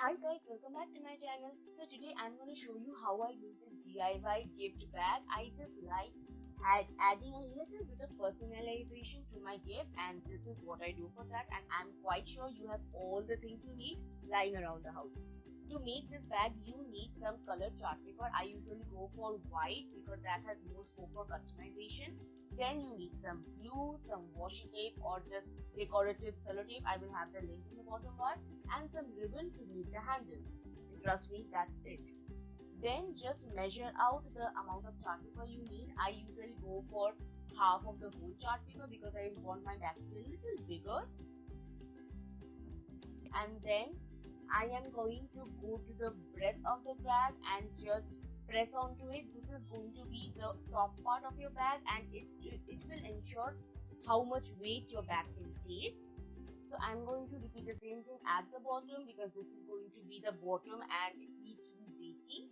Hi guys, welcome back to my channel. So today I'm going to show you how I made this DIY gift bag. I just like adding a little bit of personalization to my gift, and this is what I do for that, and I'm quite sure you have all the things you need lying around the house. To make this bag, you need some colored chart paper. I usually go for white because that has more scope for customization. Then you need some glue, some washi tape or just decorative sellotape. I will have the link in the bottom bar, and some ribbon to make the handle. And trust me, that's it. Then just measure out the amount of chart paper you need. I usually go for half of the whole chart paper because I want my bag to be a little bigger. And then I am going to go to the breadth of the bag and just press onto it. This is going to be the top part of your bag, and it will ensure how much weight your bag can take. So I'm going to repeat the same thing at the bottom because this is going to be the bottom and it needs to be weighty.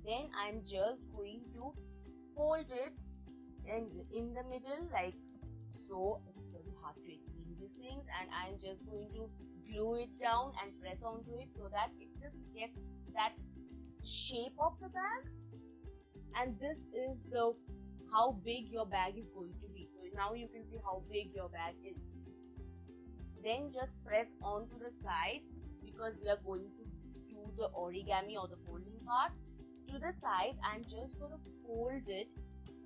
Then I'm just going to fold it in the middle like so. It's very hard to explain these things, and I'm just going to glue it down and press onto it so that it just gets that shape of the bag. And this is the how big your bag is going to be. So now you can see how big your bag is. Then just press onto the side because we are going to do the origami or the folding part. To the side, I'm just going to fold it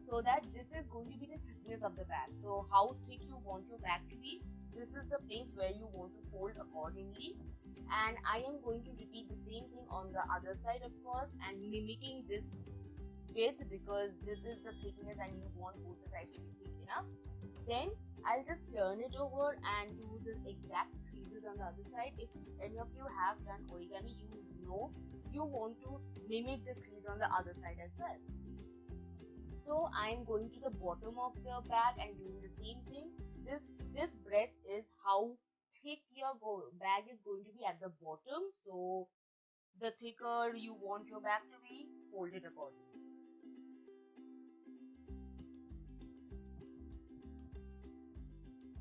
so that this is going to be the thickness of the bag. So how thick you want your bag to be, this is the place where you want to fold accordingly. And I am going to repeat the same thing on the other side, of course, and mimicking this width because this is the thickness and you want both the sides to be thick enough. Then I'll just turn it over and do the exact creases on the other side. If any of you have done origami, you know you want to mimic the crease on the other side as well. So I'm going to the bottom of the bag and doing the same thing. This breadth is how thick your bag is going to be at the bottom. So the thicker you want your bag to be, fold it accordingly.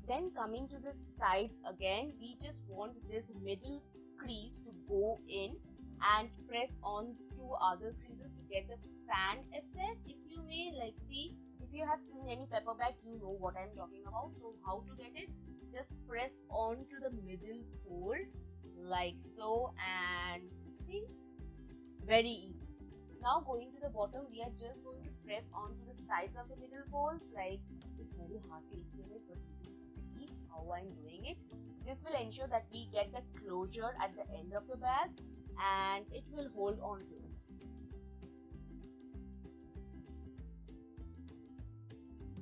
Then coming to the sides again, we just want this middle crease to go in and press on two other creases to get the fan effect, if you may. Like, see, if you have seen any paper bags, you know what I'm talking about. So how to get it? Just press on to the middle fold like so, and see, very easy. Now going to the bottom, we are just going to press onto the sides of the middle folds. Like, it's very hard to explain it, but you can see how I'm doing it. This will ensure that we get the closure at the end of the bag and it will hold on to it.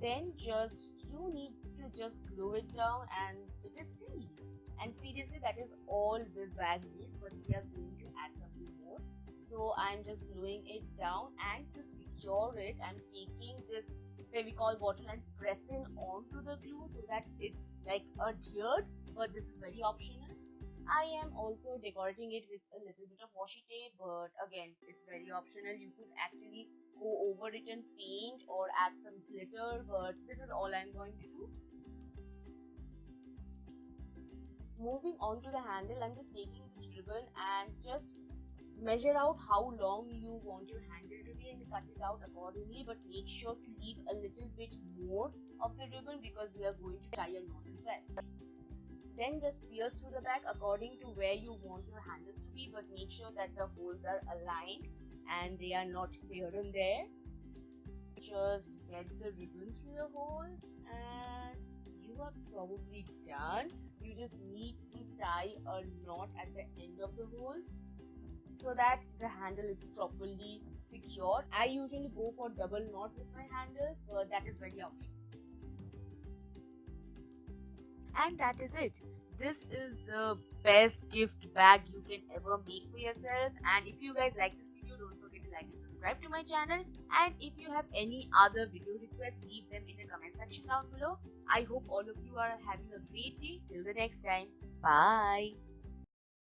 Then you need to just glue it down, and it is silly. And seriously, that is all this bag needs, but we are going to add something more. So I'm just gluing it down, and to secure it, I'm taking this Fevicol bottle and pressing onto the glue so that it's like adhered, but this is very optional. I am also decorating it with a little bit of washi tape, but again, it's very optional. You could actually go over it and paint or add some glitter, but this is all I'm going to do. Moving on to the handle, I'm just taking this ribbon and just measure out how long you want your handle to be and cut it out accordingly, but make sure to leave a little bit more of the ribbon because we are going to tie a knot as well. Then just pierce through the bag according to where you want your handles to be, but make sure that the holes are aligned and they are not here and there. Just get the ribbon through the holes and you are probably done. You just need to tie a knot at the end of the holes so that the handle is properly secured. I usually go for double knot with my handles, but that is very optional. And that is it. This is the best gift bag you can ever make for yourself. And if you guys like this video, don't forget to like and subscribe to my channel. And if you have any other video requests, leave them in the comment section down below. I hope all of you are having a great day. Till the next time, bye.